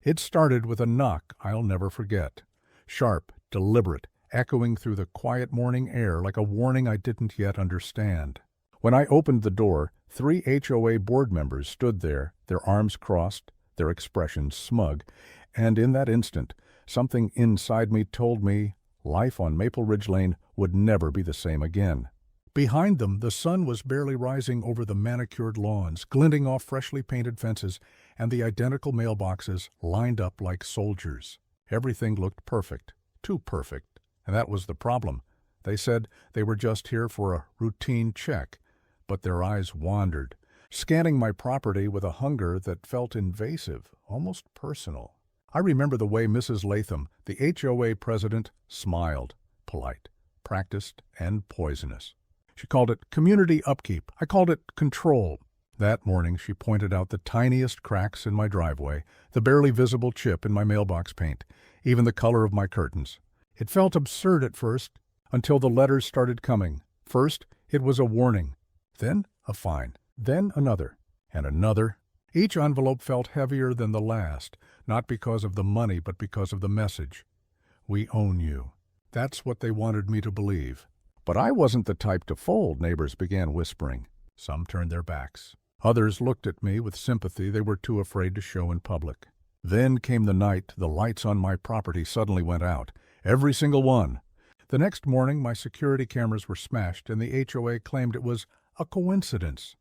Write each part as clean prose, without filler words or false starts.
It started with a knock I'll never forget. Sharp, deliberate, echoing through the quiet morning air like a warning I didn't yet understand. When I opened the door, 3 HOA board members stood there, their arms crossed, their expressions smug, and in that instant, something inside me told me life on Maple Ridge Lane would never be the same again. Behind them, the sun was barely rising over the manicured lawns, glinting off freshly painted fences, and the identical mailboxes lined up like soldiers. Everything looked perfect, too perfect, and that was the problem. They said they were just here for a routine check, but their eyes wandered, scanning my property with a hunger that felt invasive, almost personal. I remember the way Mrs. Latham, the HOA president, smiled, polite, practiced, and poisonous. She called it community upkeep. I called it control. That morning she pointed out the tiniest cracks in my driveway, the barely visible chip in my mailbox paint, even the color of my curtains. It felt absurd at first, until the letters started coming. First, it was a warning, then a fine, then another, and another. Each envelope felt heavier than the last, not because of the money, but because of the message. We own you. That's what they wanted me to believe. But I wasn't the type to fold, neighbors began whispering. Some turned their backs. Others looked at me with sympathy they were too afraid to show in public. Then came the night the lights on my property suddenly went out. Every single one. The next morning my security cameras were smashed and the HOA claimed it was a coincidence.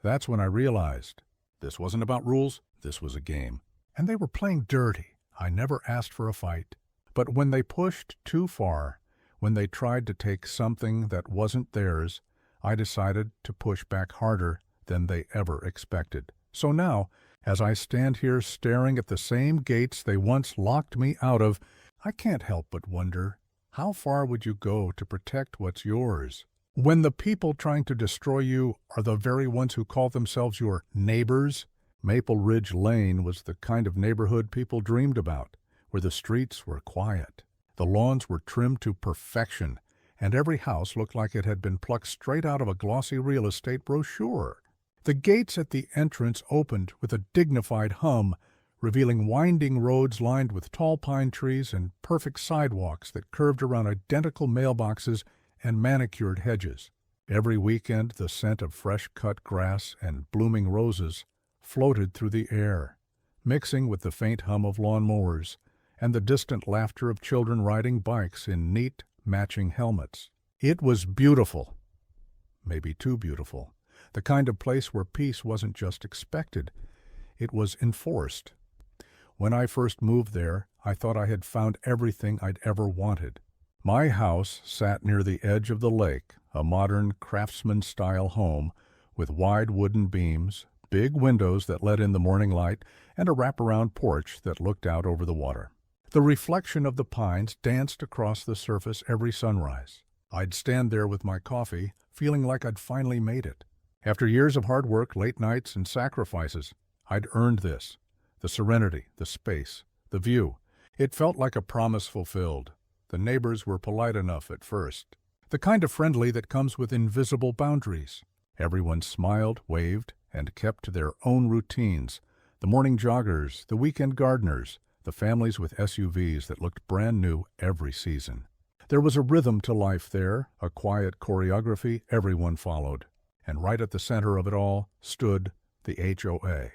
That's when I realized this wasn't about rules, this was a game. And they were playing dirty. I never asked for a fight. But when they pushed too far, when they tried to take something that wasn't theirs, I decided to push back harder than they ever expected. So now, as I stand here staring at the same gates they once locked me out of, I can't help but wonder, how far would you go to protect what's yours? When the people trying to destroy you are the very ones who call themselves your neighbors? Maple Ridge Lane was the kind of neighborhood people dreamed about, where the streets were quiet. The lawns were trimmed to perfection, and every house looked like it had been plucked straight out of a glossy real estate brochure. The gates at the entrance opened with a dignified hum, revealing winding roads lined with tall pine trees and perfect sidewalks that curved around identical mailboxes and manicured hedges. Every weekend, the scent of fresh-cut grass and blooming roses floated through the air, mixing with the faint hum of lawn mowers and the distant laughter of children riding bikes in neat, matching helmets. It was beautiful. Maybe too beautiful. The kind of place where peace wasn't just expected, it was enforced. When I first moved there, I thought I had found everything I'd ever wanted. My house sat near the edge of the lake, a modern craftsman-style home with wide wooden beams, big windows that let in the morning light, and a wraparound porch that looked out over the water. The reflection of the pines danced across the surface every sunrise. I'd stand there with my coffee, feeling like I'd finally made it. After years of hard work, late nights, and sacrifices, I'd earned this. The serenity, the space, the view. It felt like a promise fulfilled. The neighbors were polite enough at first. The kind of friendly that comes with invisible boundaries. Everyone smiled, waved, and kept to their own routines. The morning joggers, the weekend gardeners, the families with SUVs that looked brand new every season. There was a rhythm to life there, a quiet choreography everyone followed. And right at the center of it all stood the HOA.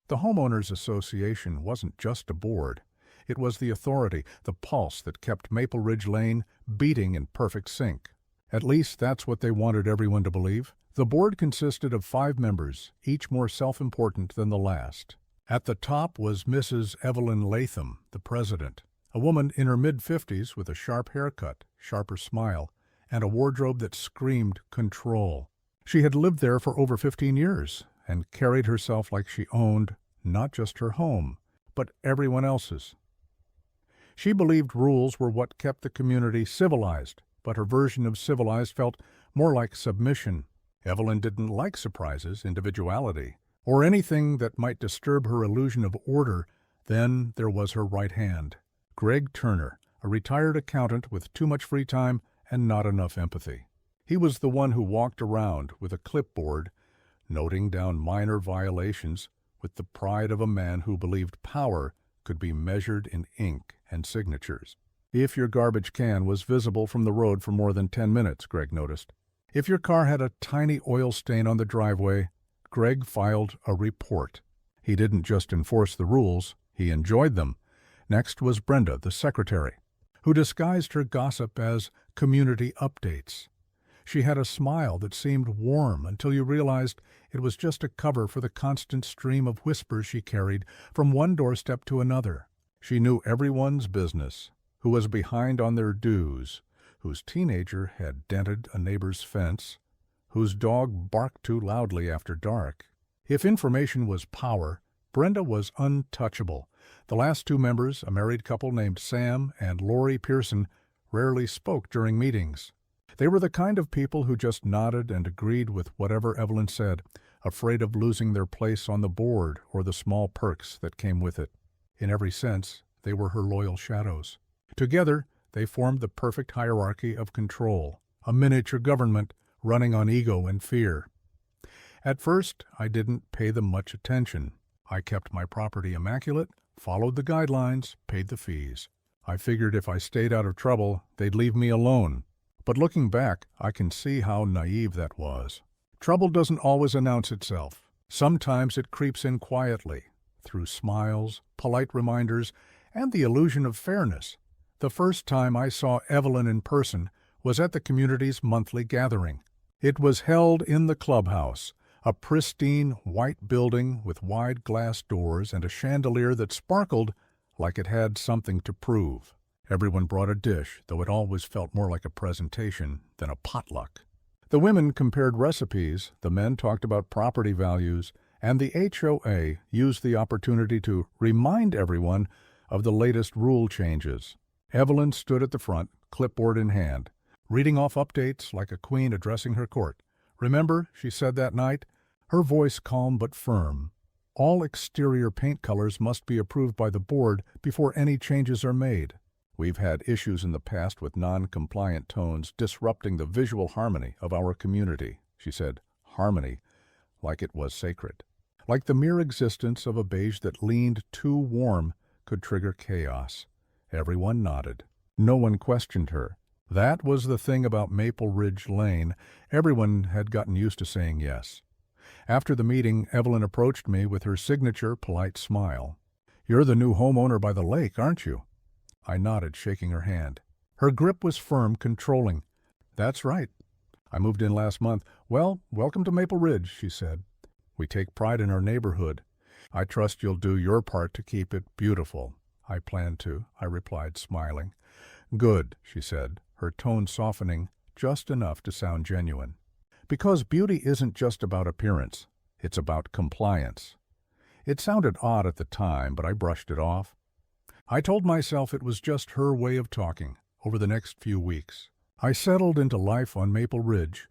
The Homeowners Association wasn't just a board. It was the authority, the pulse that kept Maple Ridge Lane beating in perfect sync. At least that's what they wanted everyone to believe. The board consisted of 5 members, each more self-important than the last. At the top was Mrs. Evelyn Latham, the president, a woman in her mid-50s with a sharp haircut, sharper smile, and a wardrobe that screamed control. She had lived there for over 15 years and carried herself like she owned not just her home, but everyone else's. She believed rules were what kept the community civilized, but her version of civilized felt more like submission. Evelyn didn't like surprises, individuality, or anything that might disturb her illusion of order. Then there was her right hand, Greg Turner, a retired accountant with too much free time and not enough empathy. He was the one who walked around with a clipboard, noting down minor violations with the pride of a man who believed power could be measured in ink and signatures. If your garbage can was visible from the road for more than 10 minutes, Greg noticed. If your car had a tiny oil stain on the driveway, Greg filed a report. He didn't just enforce the rules, he enjoyed them. Next was Brenda, the secretary, who disguised her gossip as community updates. She had a smile that seemed warm until you realized it was just a cover for the constant stream of whispers she carried from one doorstep to another. She knew everyone's business, who was behind on their dues, whose teenager had dented a neighbor's fence, whose dog barked too loudly after dark. If information was power, Brenda was untouchable. The last two members, a married couple named Sam and Lori Pearson, rarely spoke during meetings. They were the kind of people who just nodded and agreed with whatever Evelyn said, afraid of losing their place on the board or the small perks that came with it. In every sense, they were her loyal shadows. Together, they formed the perfect hierarchy of control, a miniature government running on ego and fear. At first, I didn't pay them much attention. I kept my property immaculate, followed the guidelines, paid the fees. I figured if I stayed out of trouble, they'd leave me alone. But looking back, I can see how naive that was. Trouble doesn't always announce itself. Sometimes it creeps in quietly, through smiles, polite reminders, and the illusion of fairness. The first time I saw Evelyn in person was at the community's monthly gathering. It was held in the clubhouse, a pristine white building with wide glass doors and a chandelier that sparkled like it had something to prove. Everyone brought a dish, though it always felt more like a presentation than a potluck. The women compared recipes, the men talked about property values, and the HOA used the opportunity to remind everyone of the latest rule changes. Evelyn stood at the front, clipboard in hand, reading off updates like a queen addressing her court. "Remember," she said that night, her voice calm but firm, "all exterior paint colors must be approved by the board before any changes are made. We've had issues in the past with non-compliant tones disrupting the visual harmony of our community," she said, harmony, like it was sacred. Like the mere existence of a beige that leaned too warm could trigger chaos. Everyone nodded. No one questioned her. That was the thing about Maple Ridge Lane. Everyone had gotten used to saying yes. After the meeting, Evelyn approached me with her signature polite smile. "You're the new homeowner by the lake, aren't you?" I nodded, shaking her hand. Her grip was firm, controlling. "That's right. I moved in last month." "Well, welcome to Maple Ridge," she said. "We take pride in our neighborhood. I trust you'll do your part to keep it beautiful." "I plan to," I replied, smiling. "Good," she said, her tone softening just enough to sound genuine. "Because beauty isn't just about appearance. It's about compliance." It sounded odd at the time, but I brushed it off. I told myself it was just her way of talking. Over the next few weeks, I settled into life on Maple Ridge.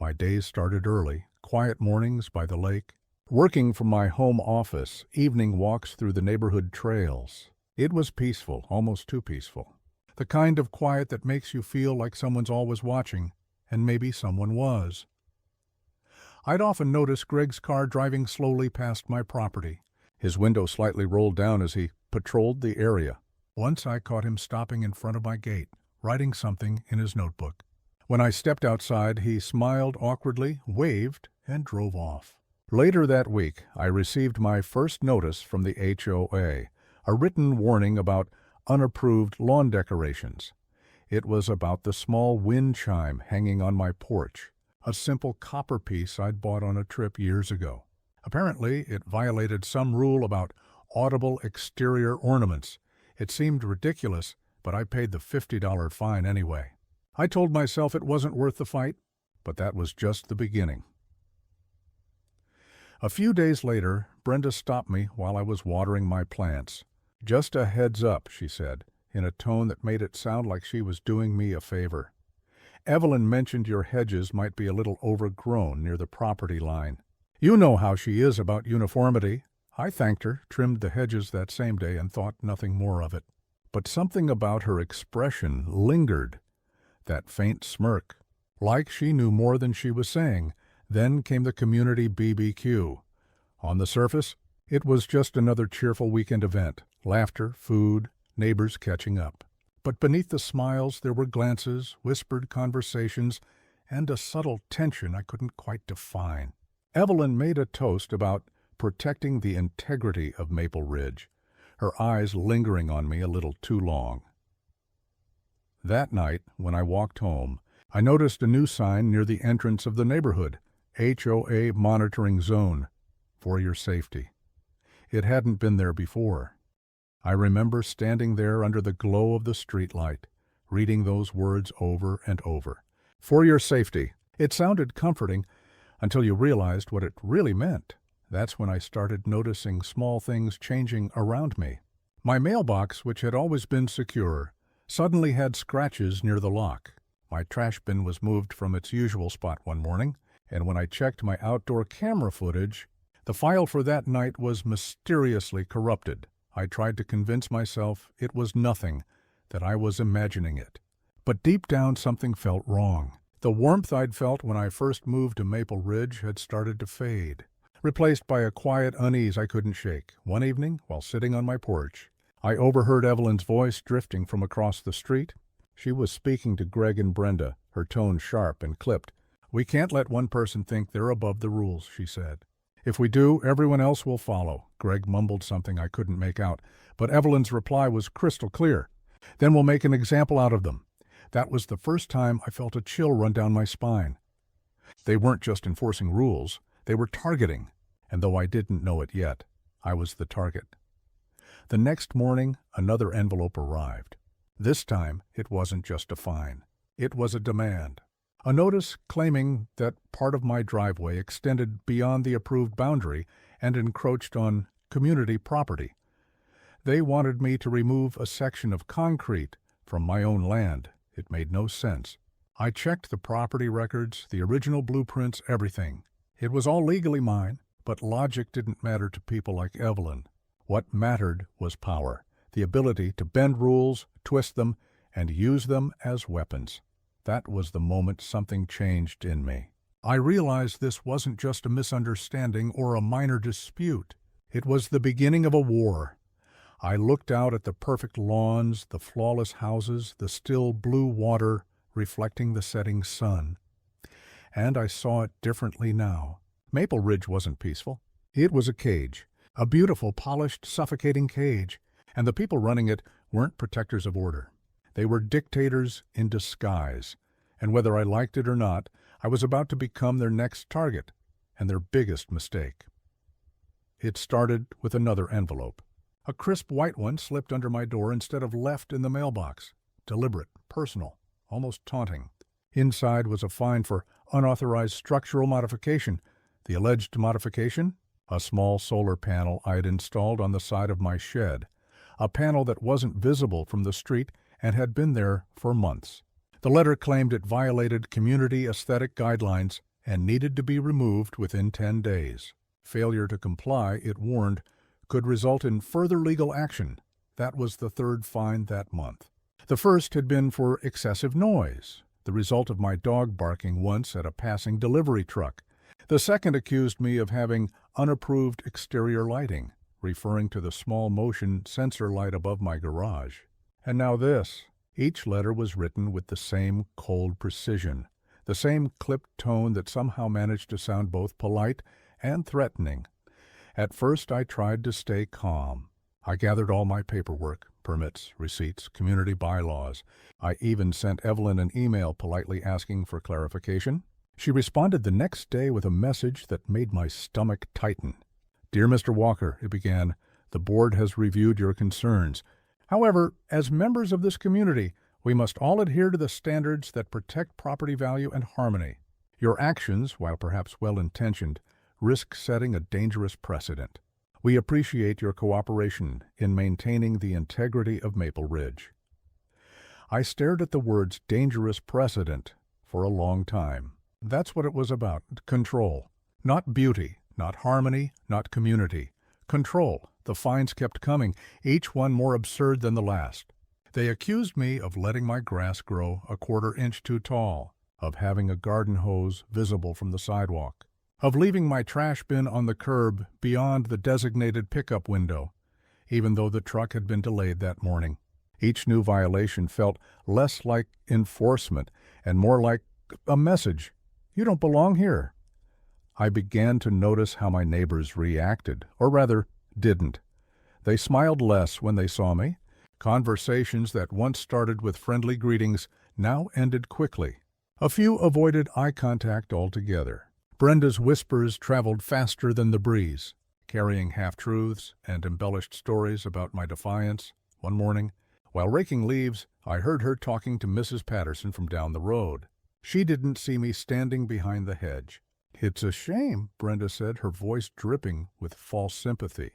My days started early, quiet mornings by the lake, working from my home office, evening walks through the neighborhood trails. It was peaceful, almost too peaceful. The kind of quiet that makes you feel like someone's always watching, and maybe someone was. I'd often notice Greg's car driving slowly past my property, his window slightly rolled down as he patrolled the area. Once I caught him stopping in front of my gate, writing something in his notebook. When I stepped outside, he smiled awkwardly, waved, and drove off. Later that week, I received my first notice from the HOA, a written warning about unapproved lawn decorations. It was about the small wind chime hanging on my porch, a simple copper piece I'd bought on a trip years ago. Apparently, it violated some rule about audible exterior ornaments. It seemed ridiculous, but I paid the $50 fine anyway. I told myself it wasn't worth the fight, but that was just the beginning. A few days later, Brenda stopped me while I was watering my plants. "Just a heads up," she said, in a tone that made it sound like she was doing me a favor. "Evelyn mentioned your hedges might be a little overgrown near the property line. You know how she is about uniformity." I thanked her, trimmed the hedges that same day, and thought nothing more of it. But something about her expression lingered. That faint smirk, like she knew more than she was saying. Then came the community BBQ. On the surface, It was just another cheerful weekend event, laughter, food, neighbors catching up. But beneath the smiles there were glances, whispered conversations, and a subtle tension I couldn't quite define. Evelyn made a toast about protecting the integrity of Maple Ridge, her eyes lingering on me a little too long. That night, when I walked home, I noticed a new sign near the entrance of the neighborhood, HOA Monitoring Zone, for your safety. It hadn't been there before. I remember standing there under the glow of the streetlight, reading those words over and over. For your safety. It sounded comforting until you realized what it really meant. That's when I started noticing small things changing around me. My mailbox, which had always been secure, suddenly had scratches near the lock. My trash bin was moved from its usual spot one morning, and when I checked my outdoor camera footage, the file for that night was mysteriously corrupted. I tried to convince myself it was nothing, that I was imagining it. But deep down something felt wrong. The warmth I'd felt when I first moved to Maple Ridge had started to fade, replaced by a quiet unease I couldn't shake. One evening, while sitting on my porch, I overheard Evelyn's voice drifting from across the street. She was speaking to Greg and Brenda, her tone sharp and clipped. "We can't let one person think they're above the rules," she said. "If we do, everyone else will follow." Greg mumbled something I couldn't make out, but Evelyn's reply was crystal clear. "Then we'll make an example out of them." That was the first time I felt a chill run down my spine. They weren't just enforcing rules, they were targeting, and though I didn't know it yet, I was the target. The next morning, another envelope arrived. This time, it wasn't just a fine. It was a demand. A notice claiming that part of my driveway extended beyond the approved boundary and encroached on community property. They wanted me to remove a section of concrete from my own land. It made no sense. I checked the property records, the original blueprints, everything. It was all legally mine, but logic didn't matter to people like Evelyn. What mattered was power, the ability to bend rules, twist them, and use them as weapons. That was the moment something changed in me. I realized this wasn't just a misunderstanding or a minor dispute. It was the beginning of a war. I looked out at the perfect lawns, the flawless houses, the still blue water reflecting the setting sun. And I saw it differently now. Maple Ridge wasn't peaceful. It was a cage, a beautiful, polished, suffocating cage, and the people running it weren't protectors of order. They were dictators in disguise, and whether I liked it or not, I was about to become their next target, and their biggest mistake. It started with another envelope. A crisp white one slipped under my door instead of left in the mailbox. Deliberate, personal, almost taunting. Inside was a fine for unauthorized structural modification. The alleged modification? A small solar panel I had installed on the side of my shed. A panel that wasn't visible from the street and had been there for months. The letter claimed it violated community aesthetic guidelines and needed to be removed within 10 days. Failure to comply, it warned, could result in further legal action. That was the third fine that month. The first had been for excessive noise, the result of my dog barking once at a passing delivery truck. The second accused me of having unapproved exterior lighting, referring to the small motion sensor light above my garage. And now this. Each letter was written with the same cold precision, the same clipped tone that somehow managed to sound both polite and threatening. At first I tried to stay calm. I gathered all my paperwork, permits, receipts, community bylaws. I even sent Evelyn an email politely asking for clarification. She responded the next day with a message that made my stomach tighten. "Dear Mr. Walker," it began, "the board has reviewed your concerns. However, as members of this community, we must all adhere to the standards that protect property value and harmony. Your actions, while perhaps well-intentioned, risk setting a dangerous precedent. We appreciate your cooperation in maintaining the integrity of Maple Ridge." I stared at the words dangerous precedent for a long time. That's what it was about, control. Not beauty, not harmony, not community. Control. The fines kept coming, each one more absurd than the last. They accused me of letting my grass grow a 1/4 inch too tall, of having a garden hose visible from the sidewalk, of leaving my trash bin on the curb beyond the designated pickup window, even though the truck had been delayed that morning. Each new violation felt less like enforcement and more like a message. You don't belong here. I began to notice how my neighbors reacted, or rather, didn't. They smiled less when they saw me. Conversations that once started with friendly greetings now ended quickly. A few avoided eye contact altogether. Brenda's whispers traveled faster than the breeze, carrying half-truths and embellished stories about my defiance. One morning, while raking leaves, I heard her talking to Mrs. Patterson from down the road. She didn't see me standing behind the hedge. "It's a shame," Brenda said, her voice dripping with false sympathy.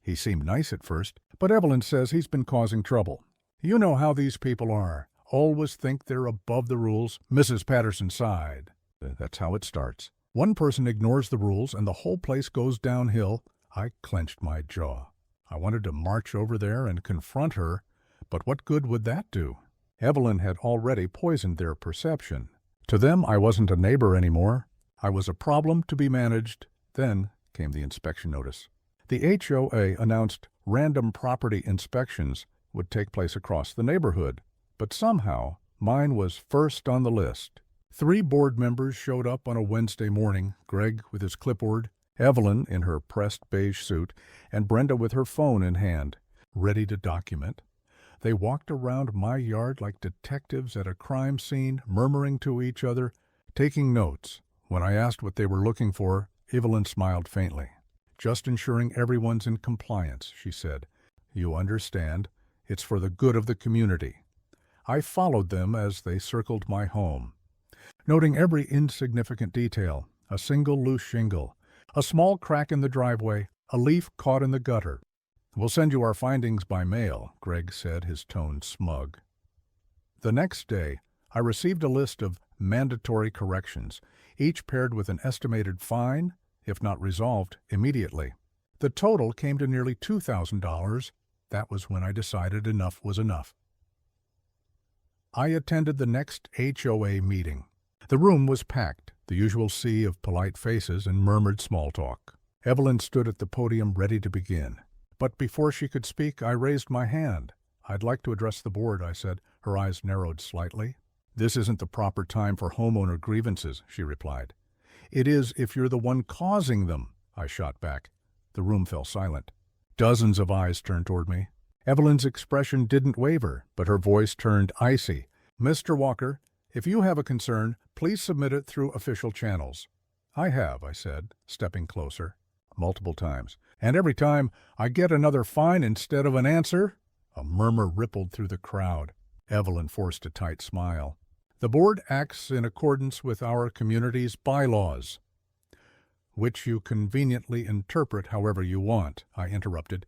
"He seemed nice at first, but Evelyn says he's been causing trouble. You know how these people are. Always think they're above the rules." Mrs. Patterson sighed. "That's how it starts. One person ignores the rules and the whole place goes downhill." I clenched my jaw. I wanted to march over there and confront her, but what good would that do? Evelyn had already poisoned their perception. To them, I wasn't a neighbor anymore. I was a problem to be managed. Then came the inspection notice. The HOA announced random property inspections would take place across the neighborhood, but somehow mine was first on the list. 3 board members showed up on a Wednesday morning, Greg with his clipboard, Evelyn in her pressed beige suit, and Brenda with her phone in hand, ready to document. They walked around my yard like detectives at a crime scene, murmuring to each other, taking notes. When I asked what they were looking for, Evelyn smiled faintly. "Just ensuring everyone's in compliance," she said. "You understand, it's for the good of the community." I followed them as they circled my home, noting every insignificant detail: a single loose shingle, a small crack in the driveway, a leaf caught in the gutter. "We'll send you our findings by mail," Greg said, his tone smug. The next day, I received a list of mandatory corrections, each paired with an estimated fine, if not resolved immediately. The total came to nearly $2,000. That was when I decided enough was enough. I attended the next HOA meeting. The room was packed, the usual sea of polite faces and murmured small talk. Evelyn stood at the podium ready to begin. But before she could speak, I raised my hand. "I'd like to address the board," I said. Her eyes narrowed slightly. "This isn't the proper time for homeowner grievances," she replied. "It is if you're the one causing them," I shot back. The room fell silent. Dozens of eyes turned toward me. Evelyn's expression didn't waver, but her voice turned icy. "Mr. Walker, if you have a concern, please submit it through official channels." "I have," I said, stepping closer. "Multiple times. And every time I get another fine instead of an answer." A murmur rippled through the crowd. Evelyn forced a tight smile. "The board acts in accordance with our community's bylaws." "Which you conveniently interpret however you want," I interrupted.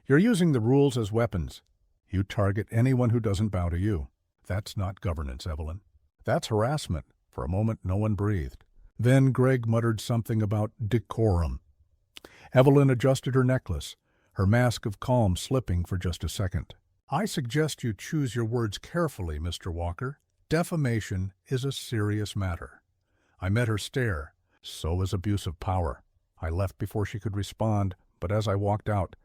"You're using the rules as weapons. You target anyone who doesn't bow to you. That's not governance, Evelyn. That's harassment." For a moment, no one breathed. Then Greg muttered something about decorum. Evelyn adjusted her necklace, her mask of calm slipping for just a second. "I suggest you choose your words carefully, Mr. Walker. Defamation is a serious matter." I met her stare. So is abuse of power. I left before she could respond, but as I walked out,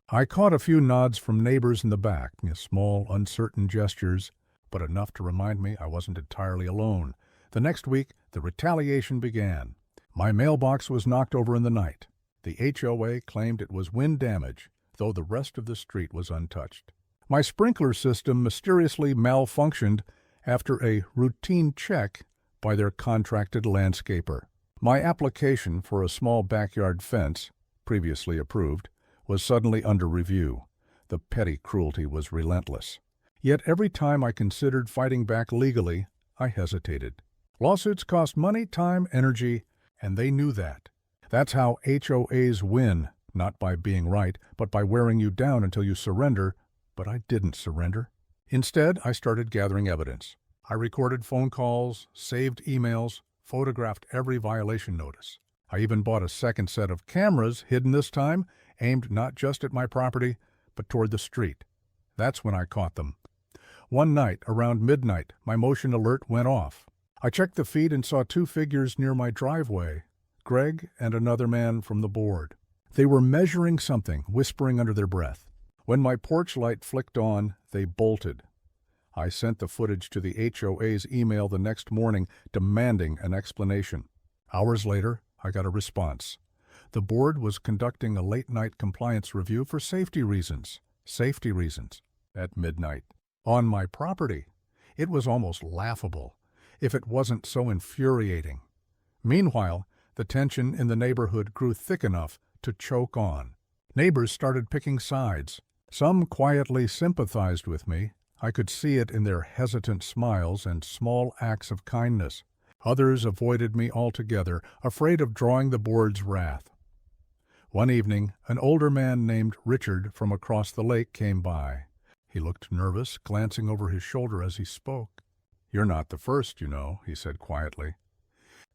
I caught a few nods from neighbors in the back, small, uncertain gestures, but enough to remind me I wasn't entirely alone. The next week, the retaliation began. My mailbox was knocked over in the night. The HOA claimed it was wind damage, though the rest of the street was untouched. My sprinkler system mysteriously malfunctioned after a routine check by their contracted landscaper. My application for a small backyard fence, previously approved, was suddenly under review. The petty cruelty was relentless. Yet every time I considered fighting back legally, I hesitated. Lawsuits cost money, time, energy, and they knew that. That's how HOAs win, not by being right, but by wearing you down until you surrender. But I didn't surrender. Instead, I started gathering evidence. I recorded phone calls, saved emails, photographed every violation notice. I even bought a second set of cameras, hidden this time, aimed not just at my property, but toward the street. That's when I caught them. One night, around midnight, my motion alert went off. I checked the feed and saw 2 figures near my driveway. Greg and another man from the board. They were measuring something, whispering under their breath. When my porch light flicked on, they bolted. I sent the footage to the HOA's email the next morning, demanding an explanation. Hours later, I got a response. The board was conducting a late-night compliance review for safety reasons. Safety reasons. At midnight. On my property. It was almost laughable, if it wasn't so infuriating. Meanwhile, the tension in the neighborhood grew thick enough to choke on. Neighbors started picking sides. Some quietly sympathized with me. I could see it in their hesitant smiles and small acts of kindness. Others avoided me altogether, afraid of drawing the board's wrath. One evening, an older man named Richard from across the lake came by. He looked nervous, glancing over his shoulder as he spoke. "You're not the first, you know," he said quietly.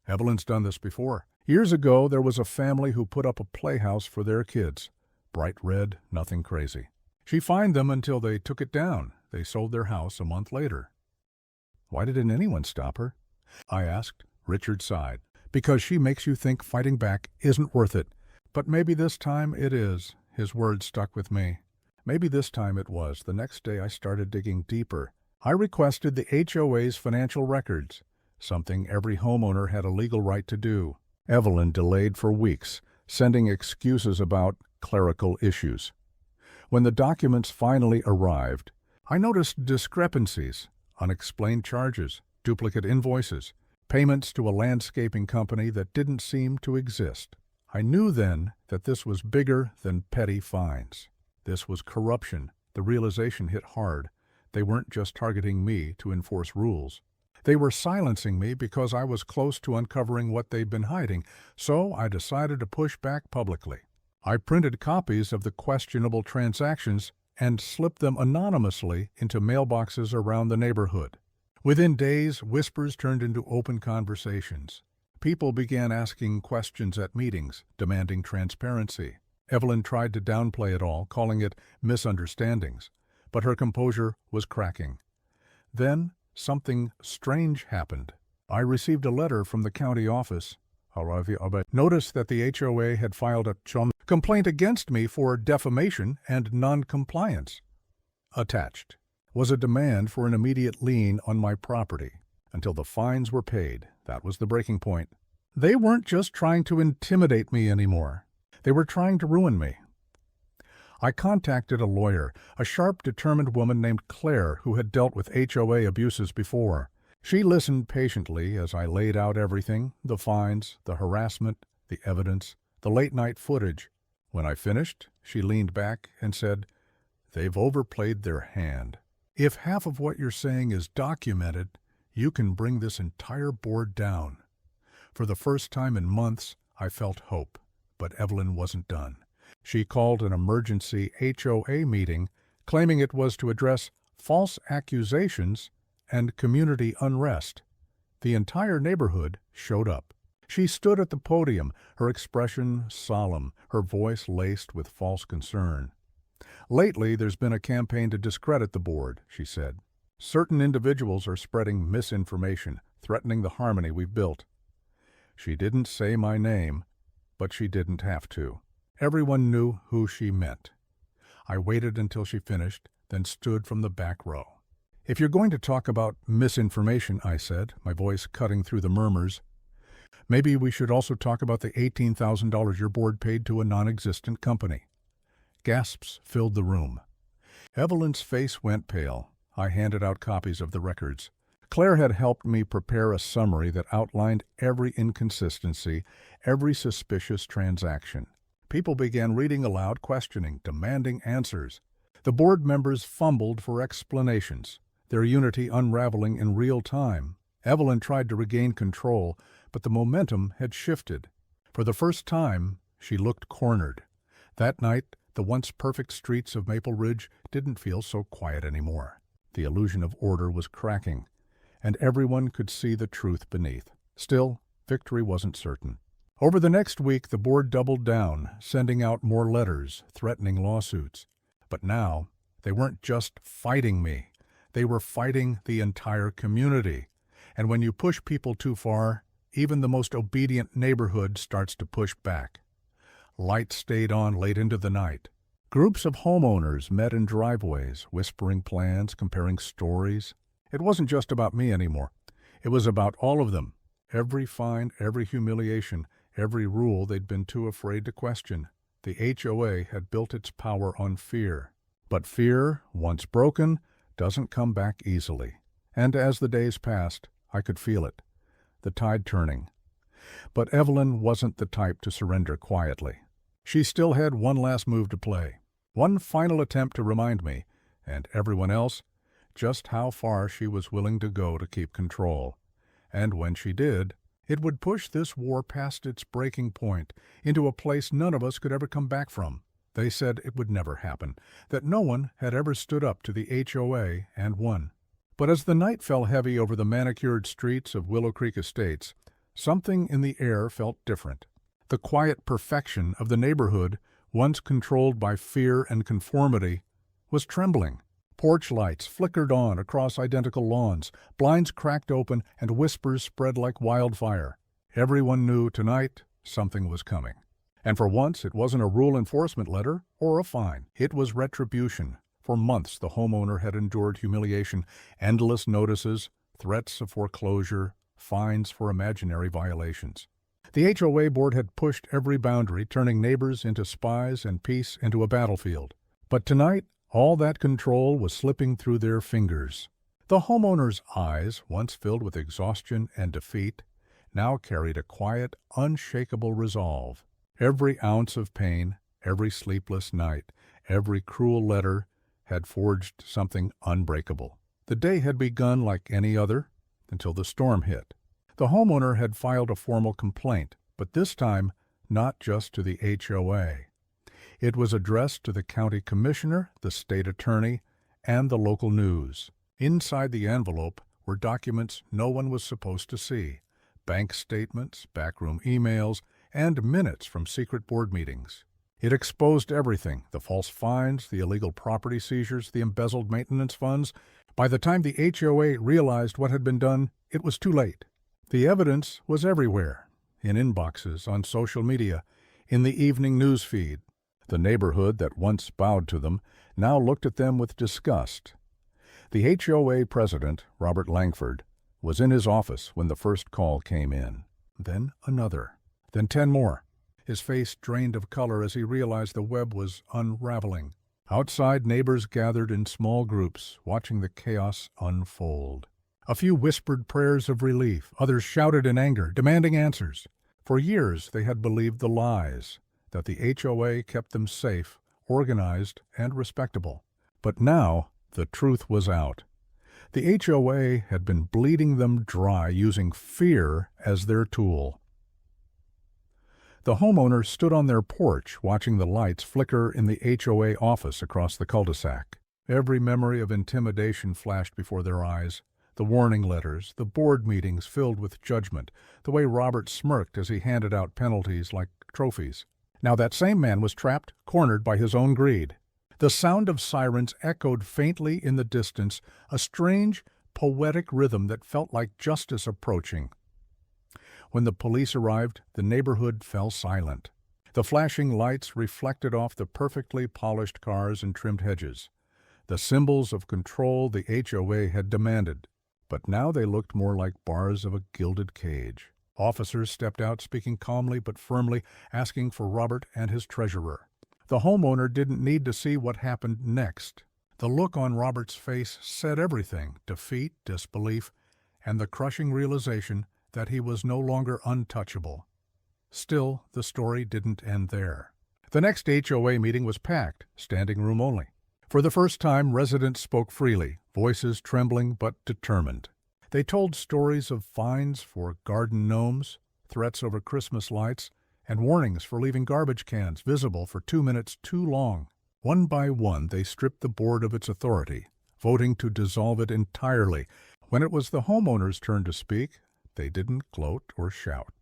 "Evelyn's done this before. Years ago, there was a family who put up a playhouse for their kids. Bright red, nothing crazy. She fined them until they took it down. They sold their house a month later." "Why didn't anyone stop her?" I asked. Richard sighed. "Because she makes you think fighting back isn't worth it. But maybe this time it is." His words stuck with me. Maybe this time it was. The next day I started digging deeper. I requested the HOA's financial records, something every homeowner had a legal right to do. Evelyn delayed for weeks, sending excuses about clerical issues. When the documents finally arrived, I noticed discrepancies, unexplained charges, duplicate invoices, payments to a landscaping company that didn't seem to exist. I knew then that this was bigger than petty fines. This was corruption. The realization hit hard. They weren't just targeting me to enforce rules. They were silencing me because I was close to uncovering what they'd been hiding, so I decided to push back publicly. I printed copies of the questionable transactions and slipped them anonymously into mailboxes around the neighborhood. Within days, whispers turned into open conversations. People began asking questions at meetings, demanding transparency. Evelyn tried to downplay it all, calling it misunderstandings, but her composure was cracking. Then something strange happened. I received a letter from the county office. Noticed that the HOA had filed a complaint against me for defamation and non-compliance. Attached was a demand for an immediate lien on my property until the fines were paid. That was the breaking point. They weren't just trying to intimidate me anymore. They were trying to ruin me. I contacted a lawyer, a sharp, determined woman named Claire who had dealt with HOA abuses before. She listened patiently as I laid out everything, the fines, the harassment, the evidence, the late-night footage. When I finished, she leaned back and said, "They've overplayed their hand. If half of what you're saying is documented, you can bring this entire board down." For the first time in months, I felt hope, but Evelyn wasn't done. She called an emergency HOA meeting, claiming it was to address false accusations and community unrest. The entire neighborhood showed up. She stood at the podium, her expression solemn, her voice laced with false concern. "Lately, there's been a campaign to discredit the board," she said. "Certain individuals are spreading misinformation, threatening the harmony we've built." She didn't say my name, but she didn't have to. Everyone knew who she meant. I waited until she finished, then stood from the back row. "If you're going to talk about misinformation," I said, my voice cutting through the murmurs, "maybe we should also talk about the $18,000 your board paid to a non-existent company." Gasps filled the room. Evelyn's face went pale. I handed out copies of the records. Claire had helped me prepare a summary that outlined every inconsistency, every suspicious transaction. People began reading aloud, questioning, demanding answers. The board members fumbled for explanations, their unity unraveling in real time. Evelyn tried to regain control, but the momentum had shifted. For the first time, she looked cornered. That night, the once perfect streets of Maple Ridge didn't feel so quiet anymore. The illusion of order was cracking, and everyone could see the truth beneath. Still, victory wasn't certain. Over the next week, the board doubled down, sending out more letters, threatening lawsuits. But now, they weren't just fighting me. They were fighting the entire community. And when you push people too far, even the most obedient neighborhood starts to push back. Lights stayed on late into the night. Groups of homeowners met in driveways, whispering plans, comparing stories. It wasn't just about me anymore. It was about all of them. Every fine, every humiliation, every rule they'd been too afraid to question. The HOA had built its power on fear. But fear, once broken, doesn't come back easily. And as the days passed, I could feel it, the tide turning. But Evelyn wasn't the type to surrender quietly. She still had one last move to play, one final attempt to remind me, and everyone else, just how far she was willing to go to keep control. And when she did, it would push this war past its breaking point, into a place none of us could ever come back from. They said it would never happen, that no one had ever stood up to the HOA and won. But as the night fell heavy over the manicured streets of Willow Creek Estates, something in the air felt different. The quiet perfection of the neighborhood, once controlled by fear and conformity, was trembling. Porch lights flickered on across identical lawns, blinds cracked open, and whispers spread like wildfire. Everyone knew tonight something was coming. And for once, it wasn't a rule enforcement letter or a fine. It was retribution. For months, the homeowner had endured humiliation, endless notices, threats of foreclosure, fines for imaginary violations. The HOA board had pushed every boundary, turning neighbors into spies and peace into a battlefield. But tonight, all that control was slipping through their fingers. The homeowner's eyes, once filled with exhaustion and defeat, now carried a quiet, unshakable resolve. Every ounce of pain, every sleepless night, every cruel letter had forged something unbreakable. The day had begun like any other until the storm hit. The homeowner had filed a formal complaint, but this time not just to the HOA. It was addressed to the county commissioner, the state attorney, and the local news. Inside the envelope were documents no one was supposed to see: bank statements, backroom emails, and minutes from secret board meetings. It exposed everything: the false fines, the illegal property seizures, the embezzled maintenance funds. By the time the HOA realized what had been done, it was too late. The evidence was everywhere, in inboxes, on social media, in the evening news feed. The neighborhood that once bowed to them now looked at them with disgust. The HOA president, Robert Langford, was in his office when the first call came in. Then another. Then 10 more. His face drained of color as he realized the web was unraveling. Outside, neighbors gathered in small groups, watching the chaos unfold. A few whispered prayers of relief, others shouted in anger, demanding answers. For years they had believed the lies, that the HOA kept them safe, organized, and respectable. But now the truth was out. The HOA had been bleeding them dry, using fear as their tool. The homeowner stood on their porch, watching the lights flicker in the HOA office across the cul-de-sac. Every memory of intimidation flashed before their eyes. The warning letters, the board meetings filled with judgment, the way Robert smirked as he handed out penalties like trophies. Now that same man was trapped, cornered by his own greed. The sound of sirens echoed faintly in the distance, a strange, poetic rhythm that felt like justice approaching. When the police arrived, the neighborhood fell silent. The flashing lights reflected off the perfectly polished cars and trimmed hedges, the symbols of control the HOA had demanded. But now they looked more like bars of a gilded cage. Officers stepped out, speaking calmly but firmly, asking for Robert and his treasurer. The homeowner didn't need to see what happened next. The look on Robert's face said everything: defeat, disbelief, and the crushing realization that he was no longer untouchable. Still, the story didn't end there. The next HOA meeting was packed, standing room only. For the first time, residents spoke freely, voices trembling but determined. They told stories of fines for garden gnomes, threats over Christmas lights, and warnings for leaving garbage cans visible for 2 minutes too long. One by one, they stripped the board of its authority, voting to dissolve it entirely. When it was the homeowner's turn to speak, they didn't gloat or shout.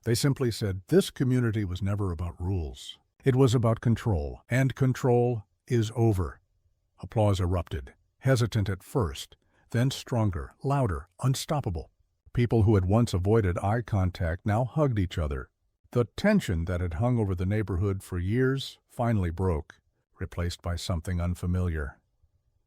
They simply said this community was never about rules. It was about control, and control is over. Applause erupted, hesitant at first, then stronger, louder, unstoppable. People who had once avoided eye contact now hugged each other. The tension that had hung over the neighborhood for years finally broke, replaced by something unfamiliar.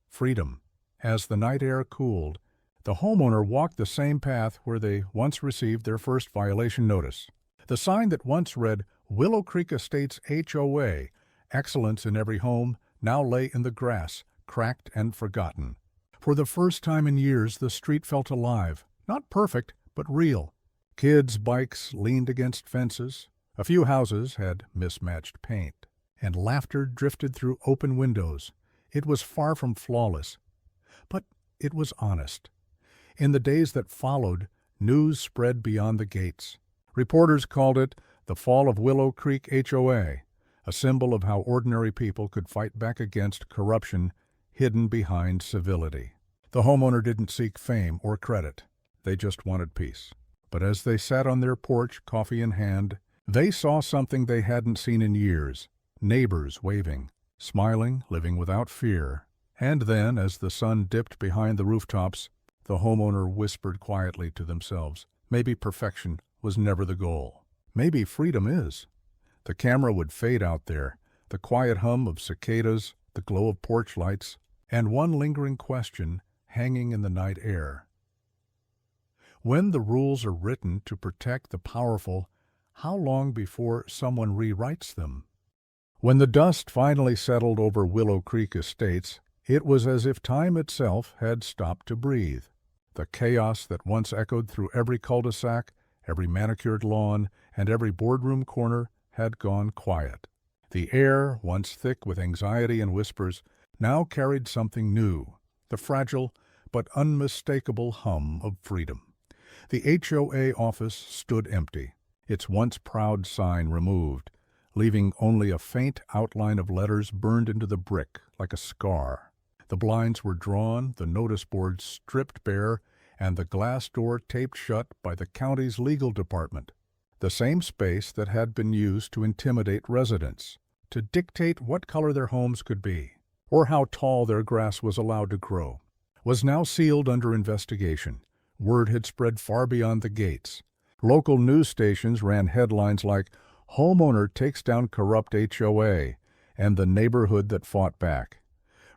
Freedom. As the night air cooled, the homeowner walked the same path where they once received their first violation notice. The sign that once read Willow Creek Estates HOA, Excellence in Every Home, now lay in the grass, cracked and forgotten. For the first time in years, the street felt alive. Not perfect, but real. Kids' bikes leaned against fences. A few houses had mismatched paint. And laughter drifted through open windows. It was far from flawless, but it was honest. In the days that followed, news spread beyond the gates. Reporters called it the fall of Willow Creek HOA, a symbol of how ordinary people could fight back against corruption hidden behind civility. The homeowner didn't seek fame or credit. They just wanted peace. But as they sat on their porch, coffee in hand, they saw something they hadn't seen in years. Neighbors waving, smiling, living without fear. And then, as the sun dipped behind the rooftops, the homeowner whispered quietly to themselves, maybe perfection was never the goal. Maybe freedom is. The camera would fade out there, the quiet hum of cicadas, the glow of porch lights, and one lingering question hanging in the night air. When the rules are written to protect the powerful, how long before someone rewrites them? When the dust finally settled over Willow Creek Estates, it was as if time itself had stopped to breathe. The chaos that once echoed through every cul-de-sac, every manicured lawn, and every boardroom corner had gone quiet. The air, once thick with anxiety and whispers, now carried something new, the fragile but unmistakable hum of freedom. The HOA office stood empty, its once proud sign removed, leaving only a faint outline of letters burned into the brick like a scar. The blinds were drawn, the notice boards stripped bare, and the glass door taped shut by the county's legal department. The same space that had been used to intimidate residents, to dictate what color their homes could be, or how tall their grass was allowed to grow, was now sealed under investigation. Word had spread far beyond the gates. Local news stations ran headlines like, "Homeowner takes down corrupt HOA," and "The neighborhood that fought back."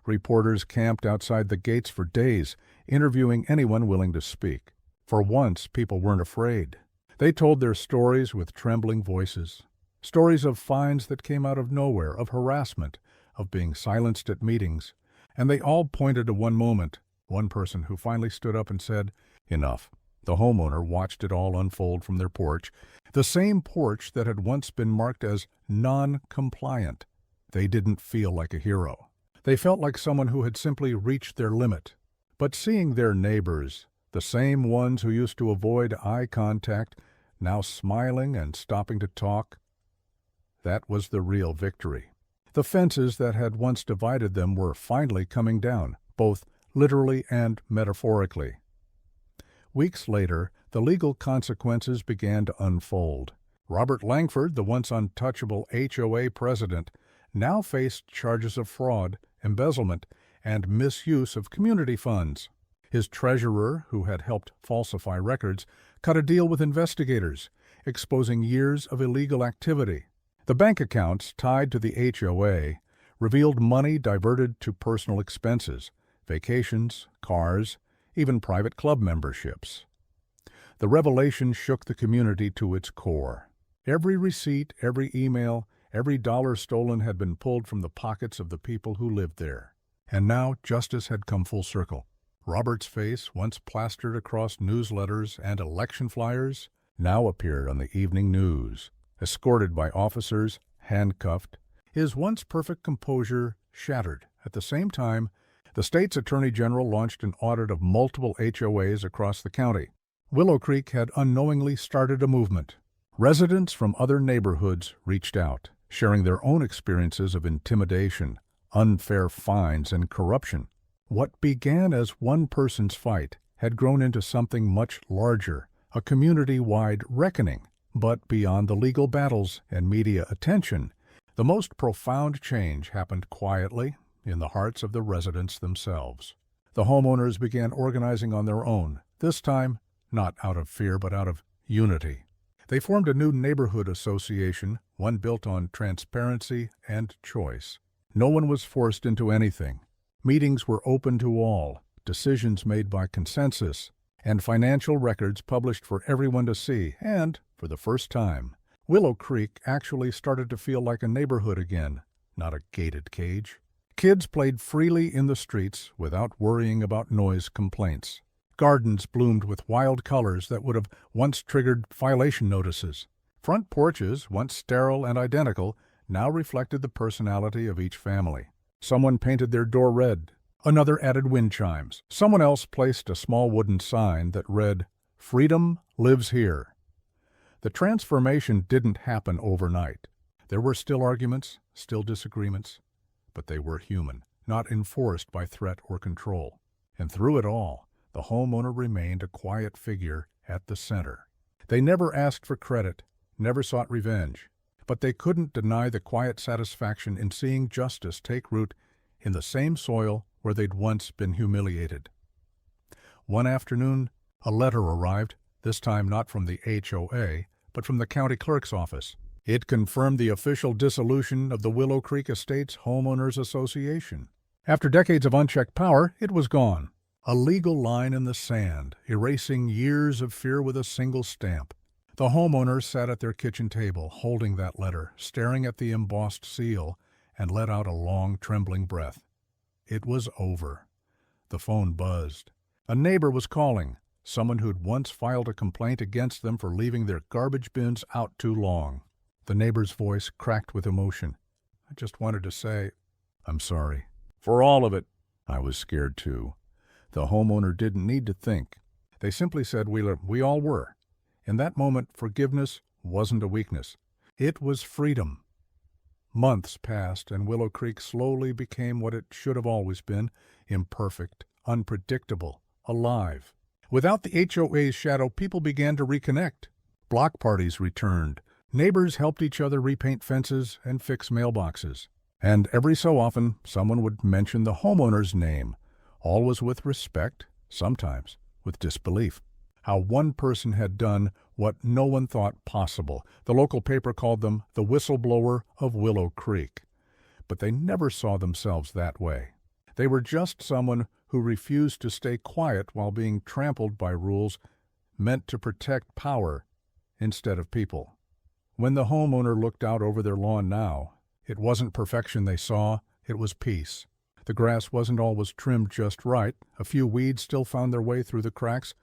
Reporters camped outside the gates for days, interviewing anyone willing to speak. For once, people weren't afraid. They told their stories with trembling voices. Stories of fines that came out of nowhere, of harassment, of being silenced at meetings. And they all pointed to one moment, one person who finally stood up and said, "Enough." The homeowner watched it all unfold from their porch, the same porch that had once been marked as non-compliant. They didn't feel like a hero. They felt like someone who had simply reached their limit. But seeing their neighbors, the same ones who used to avoid eye contact, now smiling and stopping to talk, that was the real victory. The fences that had once divided them were finally coming down, both literally and metaphorically. Weeks later, the legal consequences began to unfold. Robert Langford, the once untouchable HOA president, now faced charges of fraud, embezzlement, and misuse of community funds. His treasurer, who had helped falsify records, cut a deal with investigators, exposing years of illegal activity. The bank accounts tied to the HOA revealed money diverted to personal expenses, vacations, cars, even private club memberships. The revelation shook the community to its core. Every receipt, every email, every dollar stolen had been pulled from the pockets of the people who lived there. And now justice had come full circle. Robert's face, once plastered across newsletters and election flyers, now appeared on the evening news. Escorted by officers, handcuffed, his once perfect composure shattered. At the same time, the state's attorney general launched an audit of multiple HOAs across the county. Willow Creek had unknowingly started a movement. Residents from other neighborhoods reached out, sharing their own experiences of intimidation, unfair fines, and corruption. What began as one person's fight had grown into something much larger, a community-wide reckoning. But beyond the legal battles and media attention, the most profound change happened quietly in the hearts of the residents themselves. The homeowners began organizing on their own, this time not out of fear but out of unity. They formed a new neighborhood association, one built on transparency and choice. No one was forced into anything. Meetings were open to all, decisions made by consensus, and financial records published for everyone to see, and, for the first time, Willow Creek actually started to feel like a neighborhood again, not a gated cage. Kids played freely in the streets without worrying about noise complaints. Gardens bloomed with wild colors that would have once triggered violation notices. Front porches, once sterile and identical, now reflected the personality of each family. Someone painted their door red. Another added wind chimes. Someone else placed a small wooden sign that read, "Freedom lives here." The transformation didn't happen overnight. There were still arguments, still disagreements, but they were human, not enforced by threat or control. And through it all, the homeowner remained a quiet figure at the center. They never asked for credit, never sought revenge, but they couldn't deny the quiet satisfaction in seeing justice take root in the same soil where they'd once been humiliated. One afternoon, a letter arrived, this time not from the HOA, but from the county clerk's office. It confirmed the official dissolution of the Willow Creek Estates Homeowners Association. After decades of unchecked power, it was gone. A legal line in the sand, erasing years of fear with a single stamp. The homeowners sat at their kitchen table, holding that letter, staring at the embossed seal, and let out a long, trembling breath. It was over. The phone buzzed. A neighbor was calling, someone who'd once filed a complaint against them for leaving their garbage bins out too long. The neighbor's voice cracked with emotion. "I just wanted to say, I'm sorry. For all of it." I was scared too. The homeowner didn't need to think. They simply said we all were. In that moment, forgiveness wasn't a weakness. It was freedom. Months passed, and Willow Creek slowly became what it should have always been, imperfect, unpredictable, alive. Without the HOA's shadow, people began to reconnect. Block parties returned. Neighbors helped each other repaint fences and fix mailboxes. And every so often, someone would mention the homeowner's name, always with respect, sometimes with disbelief. How one person had done what no one thought possible. The local paper called them the whistleblower of Willow Creek. But they never saw themselves that way. They were just someone who refused to stay quiet while being trampled by rules meant to protect power instead of people. When the homeowner looked out over their lawn now, it wasn't perfection they saw, it was peace. The grass wasn't always trimmed just right, a few weeds still found their way through the cracks,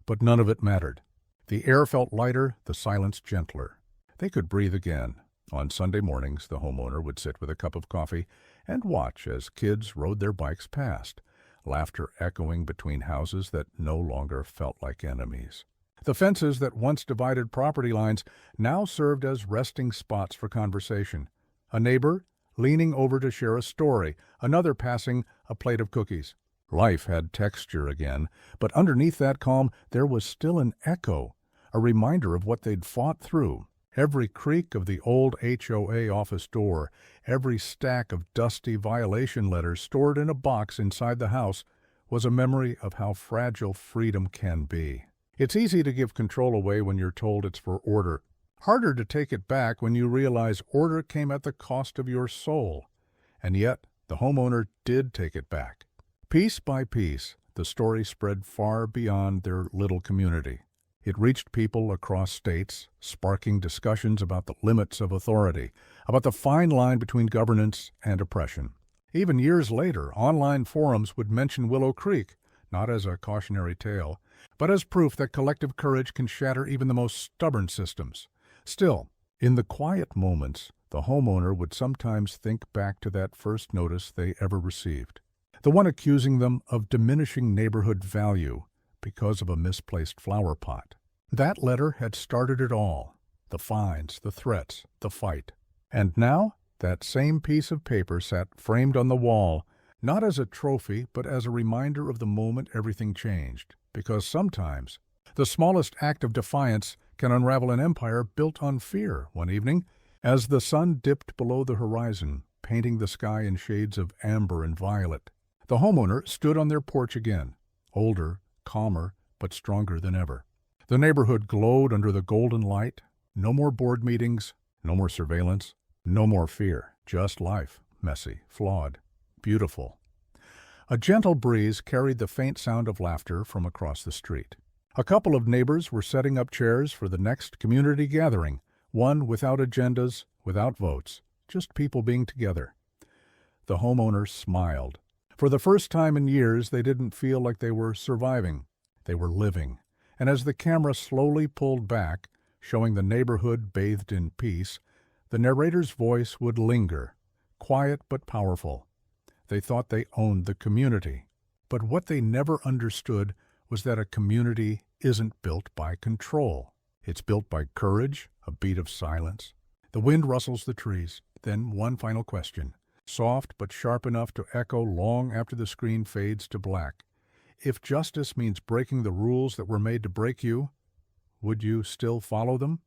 but none of it mattered. The air felt lighter, the silence gentler. They could breathe again. On Sunday mornings, the homeowner would sit with a cup of coffee and watch as kids rode their bikes past, laughter echoing between houses that no longer felt like enemies. The fences that once divided property lines now served as resting spots for conversation. A neighbor leaning over to share a story, another passing a plate of cookies. Life had texture again, but underneath that calm there was still an echo, a reminder of what they'd fought through. Every creak of the old HOA office door, every stack of dusty violation letters stored in a box inside the house was a memory of how fragile freedom can be. It's easy to give control away when you're told it's for order. Harder to take it back when you realize order came at the cost of your soul. And yet, the homeowner did take it back. Piece by piece, the story spread far beyond their little community. It reached people across states, sparking discussions about the limits of authority, about the fine line between governance and oppression. Even years later, online forums would mention Willow Creek, not as a cautionary tale, but as proof that collective courage can shatter even the most stubborn systems. Still, in the quiet moments, the homeowner would sometimes think back to that first notice they ever received. The one accusing them of diminishing neighborhood value because of a misplaced flower pot. That letter had started it all. The fines, the threats, the fight. And now, that same piece of paper sat framed on the wall, not as a trophy, but as a reminder of the moment everything changed. Because sometimes, the smallest act of defiance can unravel an empire built on fear. One evening, as the sun dipped below the horizon, painting the sky in shades of amber and violet, the homeowner stood on their porch again, older, calmer, but stronger than ever. The neighborhood glowed under the golden light. No more board meetings, no more surveillance, no more fear. Just life, messy, flawed, beautiful. A gentle breeze carried the faint sound of laughter from across the street. A couple of neighbors were setting up chairs for the next community gathering, one without agendas, without votes, just people being together. The homeowner smiled. For the first time in years, they didn't feel like they were surviving. They were living. And as the camera slowly pulled back, showing the neighborhood bathed in peace, the narrator's voice would linger, quiet but powerful. They thought they owned the community. But what they never understood was that a community isn't built by control. It's built by courage, a beat of silence. The wind rustles the trees. Then one final question, soft but sharp enough to echo long after the screen fades to black. If justice means breaking the rules that were made to break you, would you still follow them?